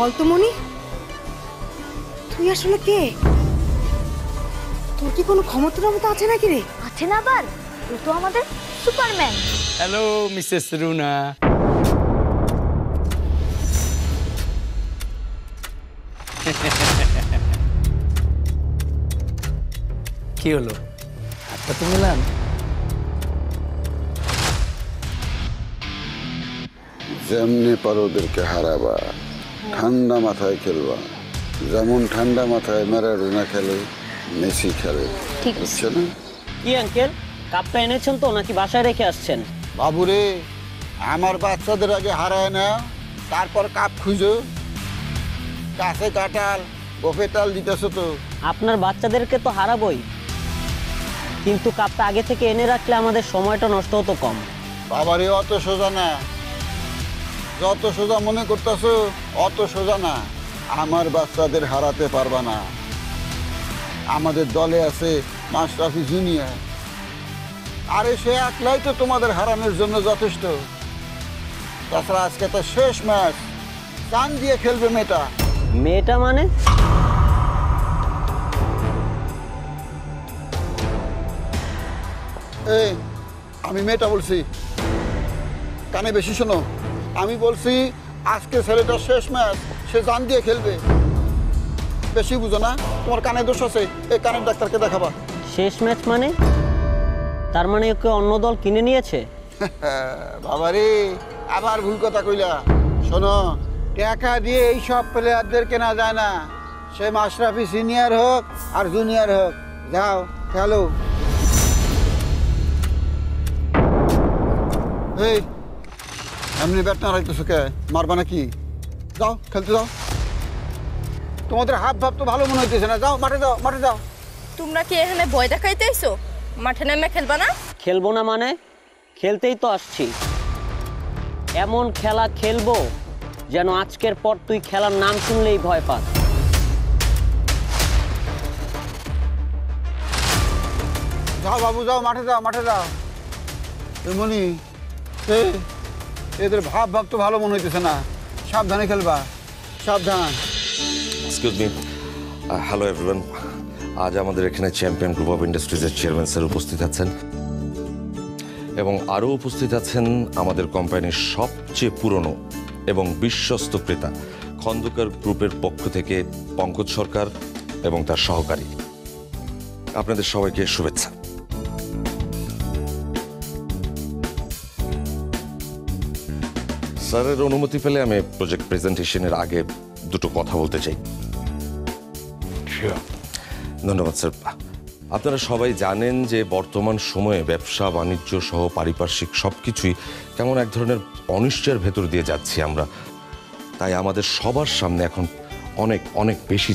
বলতো মনি, তুই আসলে কে? তোর কি কোনো ক্ষমতা আছে নাকি রে? আছে না আবার, ও তো আমাদের সুপারম্যান। Hello Mrs Runa. কি হলো, হাতটা তো মেলান। যেমনি পারো ওদেরকে হারাবা, ঠান্ডা মাথায় খেলবা। যেমন ঠান্ডা মাথায় ম্যারাডোনা খেলে, মেসি খেলে, ঠিক বুঝছো না? কি আঙ্কেল, কাপটা এনেছেন তো নাকি বাসায় রেখে আসছেন? বাবুরে, আমার বাচ্চাদের আগে হারায় না, তারপর কাপ খুঁজো। কাছে কাটাল গোফে তাল দিতেছ তো। আপনার বাচ্চাদেরকে তো হারাবই, কিন্তু কাপটা আগে থেকে এনে রাখলে আমাদের সময়টা নষ্ট হতো কম। বাবারে, অত সোজা না। যত সোজা মনে করতেছ অত সোজা না। আমার বাচ্চাদের হারাতে পারবা না। আমাদের দলে আছে মাশরাফি জুনিয়র, আরে সে একলাই তো তোমাদের হারানোর জন্য যথেষ্ট। তাছাড়া আজকে তো শেষ ম্যাচ, জান দিয়ে খেলবে মেয়েটা। মেয়েটা মানে? এই, আমি মেয়েটা বলছি, কানে বেশি শোনো। আমি বলছি আজকে ছেলেটা শেষ ম্যাচ, সে জান দিয়ে খেলবে। বেশি বুঝো না, তোমার কানে দোষ আছে, এই কানের ডাক্তারকে দেখাবা। শেষ ম্যাচ মানে? তার মানে ওকে অন্য দল কিনে নিয়েছে? বাবারে, আবার ভুল কথা কইলা। শোনো, টাকা দিয়ে এই সব প্লেয়ারদের কেনা যায় না। সে মাশরাফি সিনিয়র হোক আর জুনিয়র হোক, যাও খেলো। এই, এমনি ব্যাট না রাখতেছো কে? মারবা নাকি? যাও খেলতে যাও। তোমাদের হাব ভাব তো ভালো মনে হইতেছে না। যাও মাঠে যাও, মাঠে যাও। তোমরা কি এখানে ভয় দেখাইতে আইছো? মাঠে নেমে খেলবা না? খেলবো না মানে? খেলতেই তো আসছি। এমন খেলা খেলবো যেন আজকের পর তুই খেলার নাম শুনলেই ভয় পাস। যাও বাবু, যাও মাঠে যাও, মাঠে যাও। মনি, এদের ভাব ভাব তো ভালো মনে হইতেছে না। সাবধানে খেলবা, সাবধান। Excuse me, hello everyone. আজ আমাদের এখানে চ্যাম্পিয়ন গ্রুপ অফ ইন্ডাস্ট্রিজের চেয়ারম্যান স্যার উপস্থিত আছেন, এবং আরও উপস্থিত আছেন আমাদের কোম্পানির সবচেয়ে পুরনো এবং বিশ্বস্ত ক্রেতা খন্দকার গ্রুপের পক্ষ থেকে পঙ্কজ সরকার এবং তার সহকারী। আপনাদের সবাইকে শুভেচ্ছা। স্যারের অনুমতি পেলে আমি প্রজেক্ট প্রেজেন্টেশনের আগে দুটো কথা বলতে চাই। ধন্যবাদ স্যার। আপনারা সবাই জানেন যে বর্তমান সময়ে ব্যবসা বাণিজ্য সহ পারিপার্শ্বিক সবকিছুই কেমন এক ধরনের অনিশ্চয়ের ভেতর দিয়ে যাচ্ছি আমরা। তাই আমাদের সবার সামনে এখন অনেক অনেক বেশি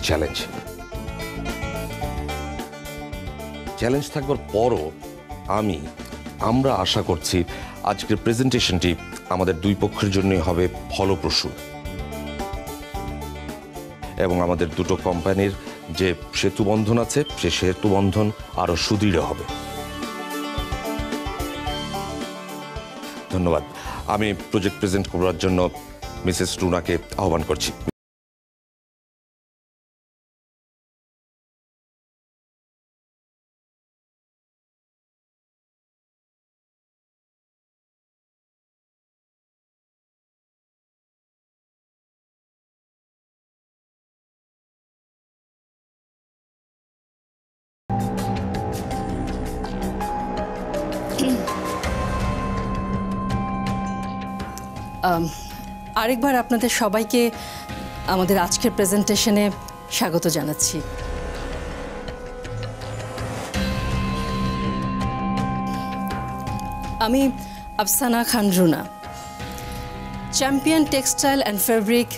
চ্যালেঞ্জ থাকবার পরও আমরা আশা করছি আজকের প্রেজেন্টেশনটি আমাদের দুই পক্ষের জন্যই হবে ফলপ্রসূ, এবং আমাদের দুটো কোম্পানির যে সেতুবন্ধন আছে সে সেতুবন্ধন আরো সুদৃঢ় হবে। ধন্যবাদ। আমি প্রজেক্ট প্রেজেন্ট করার জন্য মিসেস রুনাকে আহ্বান করছি। আরেকবার আপনাদের সবাইকে আমাদের আজকের প্রেজেন্টেশনে স্বাগত জানাচ্ছি। আমি Afsana Khan Runa, Champion Textile and Fabric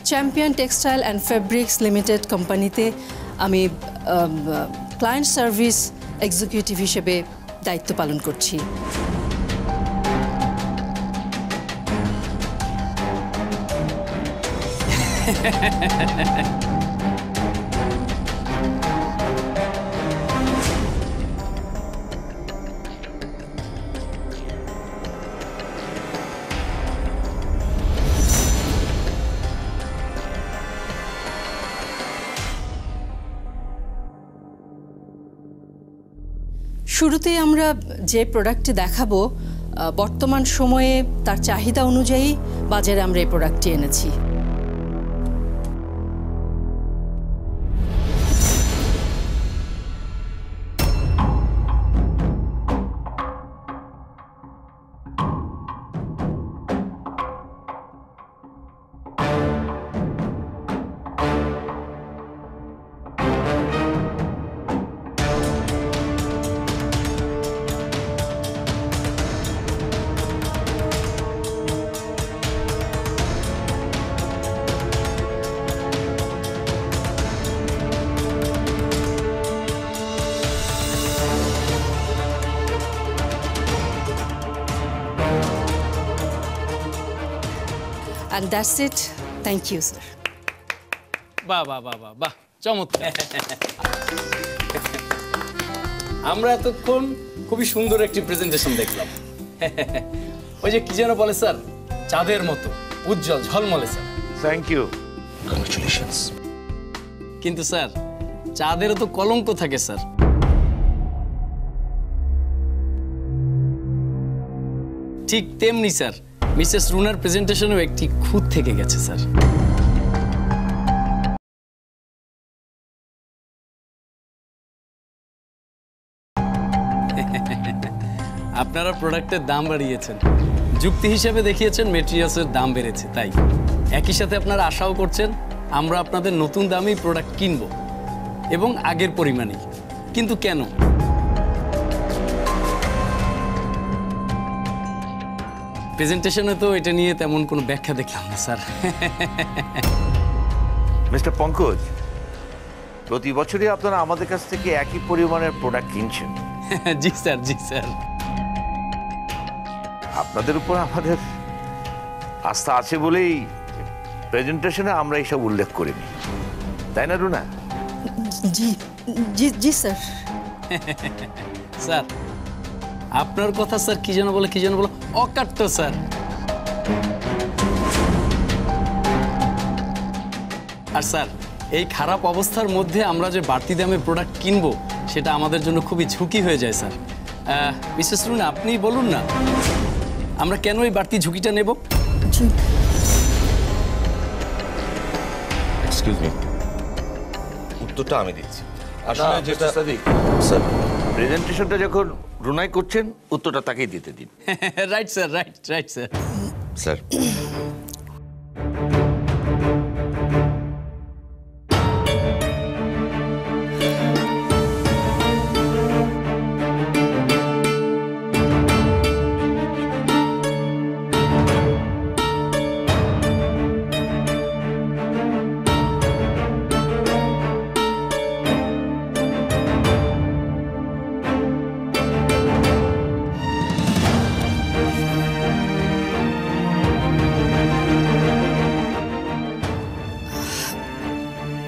Champion Textile and Fabrics Limited কোম্পানিতে আমি ক্লায়েন্ট সার্ভিস এক্সিকিউটিভ হিসেবে দায়িত্ব পালন করছি। শুরুতেই আমরা যে প্রোডাক্টটি দেখাবো বর্তমান সময়ে তার চাহিদা অনুযায়ী বাজারে আমরা এই প্রোডাক্টটি এনেছি। And that's it. Thank you, sir. বাহ বাহ বাহ বাহ বাহ, চমৎকার। আমরা এতক্ষণ খুবই সুন্দর একটি প্রেজেন্টেশন দেখলাম। ওই যে কি যেন বলে স্যার, চাঁদের মতো উজ্জ্বল ঝলমলে স্যার। Thank you, congratulations. কিন্তু স্যার, চাঁদেরও তো কলঙ্ক থাকে স্যার। ঠিক তেমনি স্যার, মিসেস রুনার প্রেজেন্টেশনেও একটি খুঁত থেকে গেছে স্যার। আপনারা প্রোডাক্টের দাম বাড়িয়েছেন, যুক্তি হিসেবে দেখিয়েছেন মেটেরিয়ালসের দাম বেড়েছে, তাই একই সাথে আপনারা আশাও করছেন আমরা আপনাদের নতুন দামেই প্রোডাক্ট কিনব এবং আগের পরিমাণেই। কিন্তু কেন? প্রেজেন্টেশনে তো এটা নিয়ে তেমন কোনো ব্যাখ্যা দেখলাম না স্যার। মিস্টার পঙ্কজ, প্রতি বছরই আপনারা আমাদের কাছ থেকে একই পরিমাণের প্রোডাক্ট কিনছেন। জি স্যার, জি স্যার। আপনাদের উপর আমাদের আস্থা আছে বলেই প্রেজেন্টেশনে আমরা এইসব উল্লেখ করিনি, তাই না রুনা? জি জি জি স্যার। স্যার, আপনার কথা স্যার কি যেন বলে অকাট্য স্যার। আর স্যার, এই খারাপ অবস্থার মধ্যে আমরা যে বাড়তি দামে প্রোডাক্ট কিনবো সেটা আমাদের জন্য খুবই ঝুঁকি হয়ে যায় স্যার। মিসেস রুনা, আপনি বলুন না আমরা কেন এই বাড়তি ঝুঁকিটা নেব? এক্সকিউজ মি, উত্তরটা আমি দিচ্ছি। আসলে যেটা স্যার, প্রেজেন্টেশনটা যখন রুনাই করছেন উত্তরটা তাকেই দিতে দিন। Right sir, right right sir. Sir,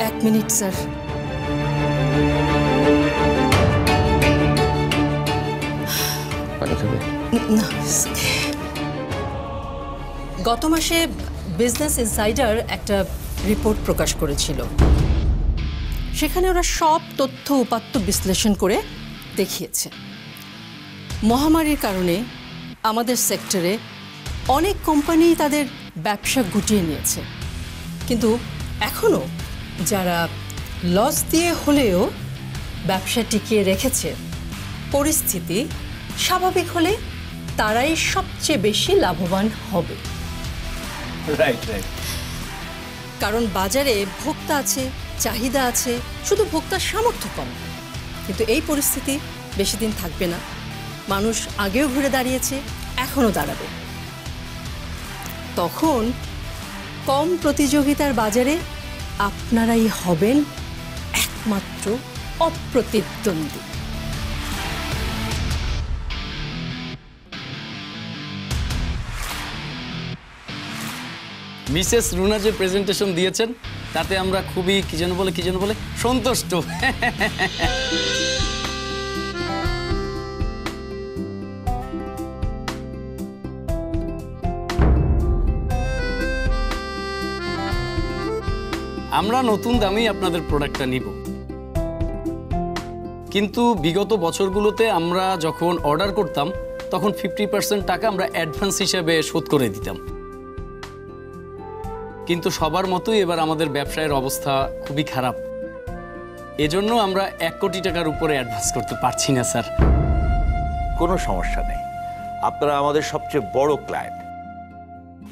এক মিনিট স্যার। পানি খাবে? না, গত মাসে বিজনেস ইনসাইডার একটা রিপোর্ট প্রকাশ করেছিল। সেখানে ওরা সব তথ্য উপাত্ত বিশ্লেষণ করে দেখিয়েছে মহামারীর কারণে আমাদের সেক্টরে অনেক কোম্পানি তাদের ব্যবসা গুটিয়ে নিয়েছে, কিন্তু এখনও যারা লস দিয়ে হলেও ব্যবসা টিকিয়ে রেখেছে, পরিস্থিতি স্বাভাবিক হলে তারাই সবচেয়ে বেশি লাভবান হবে। Right right. কারণ বাজারে ভোক্তা আছে, চাহিদা আছে, শুধু ভোক্তার সামর্থ্য কম। কিন্তু এই পরিস্থিতি বেশি দিন থাকবে না। মানুষ আগেও ঘুরে দাঁড়িয়েছে, এখনও দাঁড়াবে। তখন কম প্রতিযোগিতার বাজারে আপনারাই হবেন একমাত্র অপ্রতিদ্বন্দ্বী। মিসেস রুনা যে প্রেজেন্টেশন দিয়েছেন তাতে আমরা খুবই কি যেন বলে সন্তুষ্ট। আমরা নতুন দামেই আপনাদের প্রোডাক্টটা নিব, কিন্তু বিগত বছরগুলোতে আমরা যখন অর্ডার করতাম তখন 50% টাকা আমরা অ্যাডভান্স হিসেবে শোধ করে দিতাম। কিন্তু সবার মতোই এবার আমাদের ব্যবসায়ের অবস্থা খুবই খারাপ, এজন্য আমরা 1 কোটি টাকার উপরে অ্যাডভান্স করতে পারছি না স্যার। কোনো সমস্যা নেই, আপনারা আমাদের সবচেয়ে বড় ক্লায়েন্ট,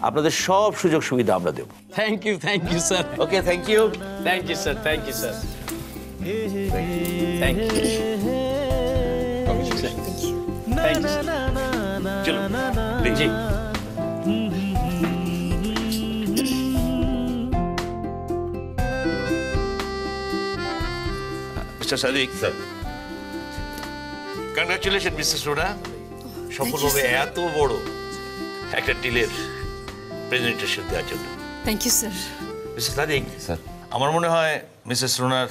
আপনাদের সব সুযোগ সুবিধা আমরা দেব। Thank you sir. Okay, thank you sir, thank you sir. Thank you. চলুন জি। Mr Sadiq sir, congratulation Mrs Rona, সফলভাবে এত বড় একটা ডিলের প্রেজেন্টেশন দেওয়ার জন্য। Thank you sir. Mrs Sadiq sir, আমার মনে হয় মিসেস রোনার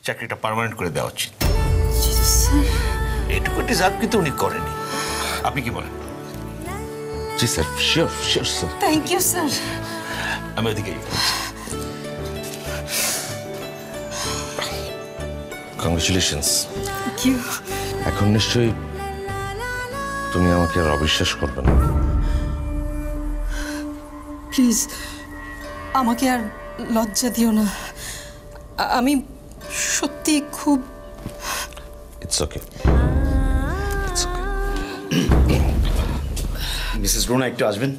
চাকরিটা পার্মানেন্ট করে দেওয়া উচিত। এইটুকু ডিজার্ভ কিন্তু উনি করেনি, আপনি কি বলেন? জি sir, sure sir. Thank you sir. আমি ওদিকে কংগ্রেচুলেশনস। Thank you. এখন নিশ্চয়ই তুমি আমাকে আর অবিশ্বাস করবে না। প্লিজ আমাকে আর লজ্জা দিও না, আমি সত্যি খুব। It's okay. মিসেস রোনা একটু আসবেন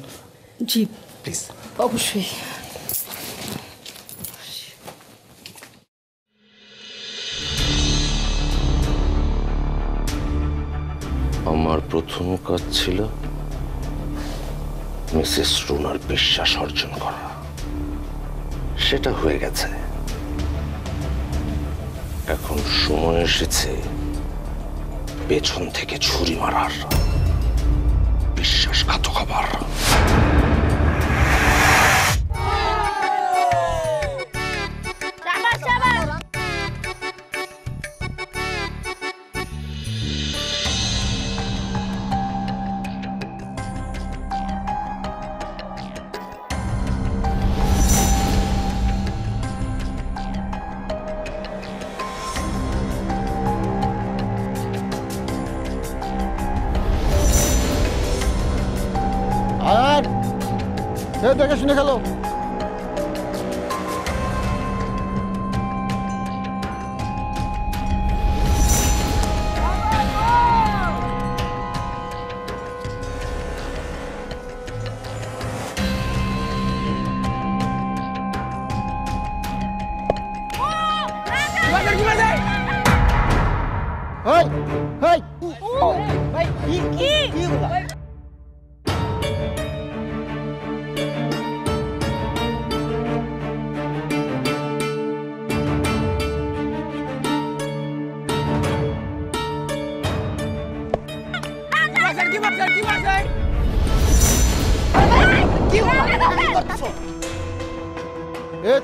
জি প্লিজ। অবশ্যই। আমার প্রথম কাজ ছিল মিসেস রুনার বিশ্বাস অর্জন করা, সেটা হয়ে গেছে। এখন সময় এসেছে পেছন থেকে ছুরি মারার, বিশ্বাসঘাতক হবার। আর দেখে শুনে খেলো।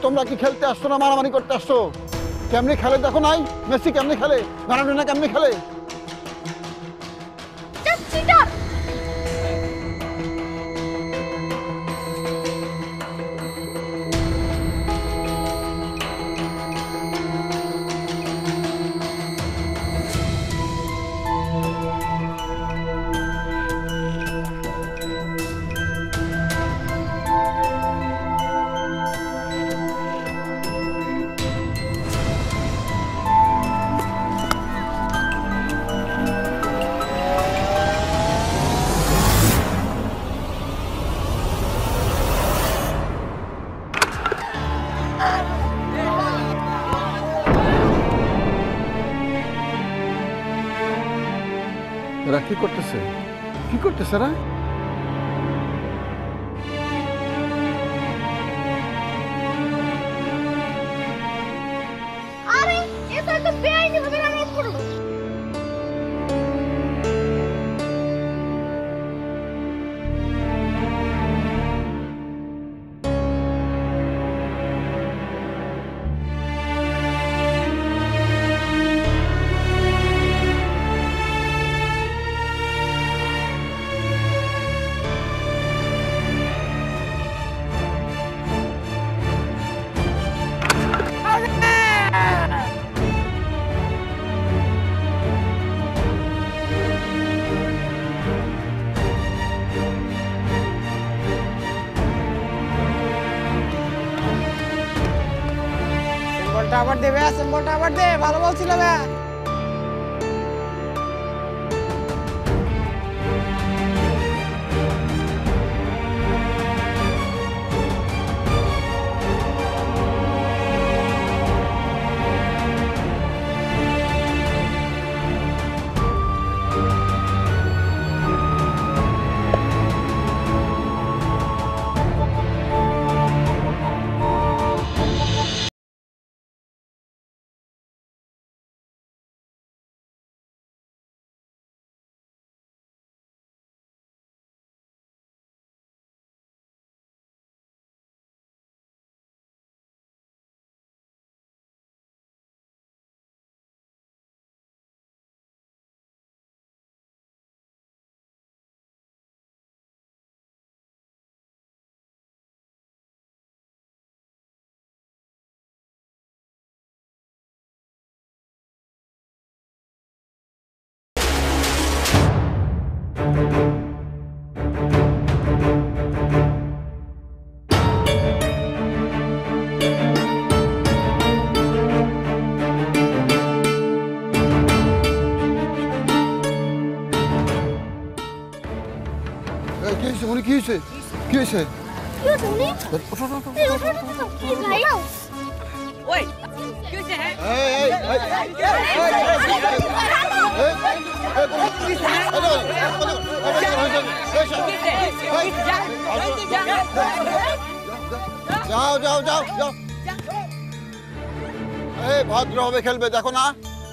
তোমরা কি খেলতে আসছো না মারামারি করতে আসছো? কেমনি খেলে দেখো নাই? মেসি কেমনি খেলে, ম্যারাডোনা কেমনি খেলে? এরা কি করতেছে? কি করতেছে এরা? আরে এটা তো বেআইনি ভাবে রান্না করলো। দেবে সিম্বলটা আবার দে, ভালো বলছিল ভাইয়া। কি হয়েছে উনি, কি হয়েছে, কি হয়েছে? যাও যাও যাও যাও, এই ভদ্রভাবে খেলবে, দেখো না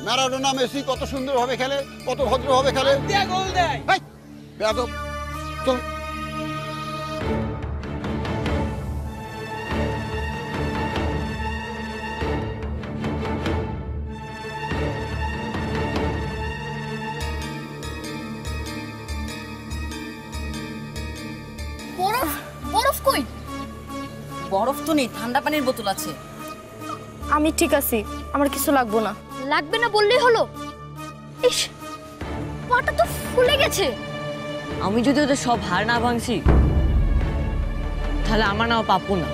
ম্যারাডোনা মেসি কত সুন্দরভাবে খেলে, কত ভদ্রভাবে খেলে। বেয়াদব, চল। বরফ বরফ কই? বরফ তো নেই, ঠান্ডা পানির বোতল আছে। আমি ঠিক আছি, আমার কিছু লাগবো না। লাগবে না বললেই হলো। ইস, পাটা তো ফুলে গেছে। আমি যদি ওদের সব হার না ভাঙছি তাহলে আমার নাম পাপু না।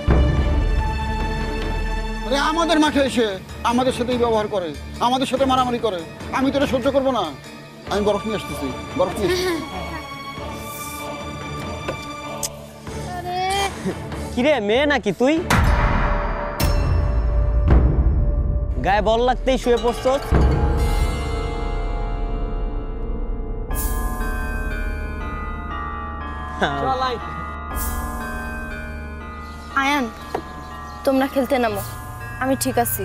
আরে আমাদের মাঠে এসে আমাদের সাথেই ব্যবহার করে, আমাদের সাথে মারামারি করে, আমি তো এটা সহ্য করবো না। আমি বরফ নিয়ে আসতেছি, বরফ নিয়ে আসতেছি। কিরে মেয়ে নাকি তুই? গায়ে বল লাগতেই শুয়ে পড়ছস। আয়ান, তোমরা খেলতে নামো, আমি ঠিক আছি।